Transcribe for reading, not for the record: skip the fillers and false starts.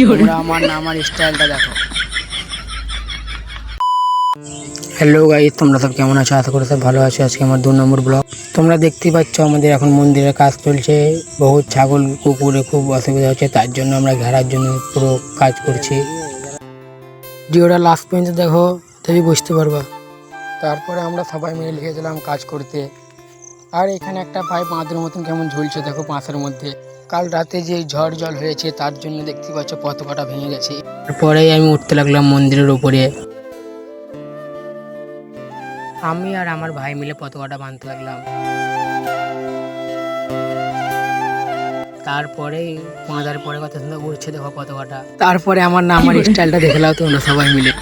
তোমরা আমার স্টাইলটা দেখো। হ্যালো গাইস, তোমরা সব কেমন আছো? আশা করি সব ভালো আছো। আজকে আমার 2 নম্বর ব্লগ। তোমরা দেখতেই পাচ্ছ আমাদের এখন মন্দিরের কাজ চলছে। বহুত ছাগল কুকুরে খুব অসুবিধা হচ্ছে, তার জন্য আমরা ঘেরার জন্য পুরো কাজ করছি। ভিডিওটা লাস্ট পর্যন্ত দেখো, তবেই বুঝতে পারবা। তারপরে আমরা সবাই মিলে লেগে গেলাম কাজ করতে। আর এখানে একটা পাইপ বাঁধের মতন কেমন ঝুলছে দেখো পাঁচের মধ্যে। কাল রাতে যে ঝড় জল হয়েছে তার জন্য দেখতে পাচ্ছ পতাকাটা ভেঙে গেছে। তারপরেই আমি উঠতে লাগলাম মন্দিরের উপরে। আমি আর আমার ভাই মিলে পতাকাটা বাঁধতে লাগলাম। তারপরে বাঁধার পরে কত সুন্দর উড়ছে দেখো পতাকাটা। তারপরে আমার স্টাইলটা দেখলাম তোমরা সবাই মিলে।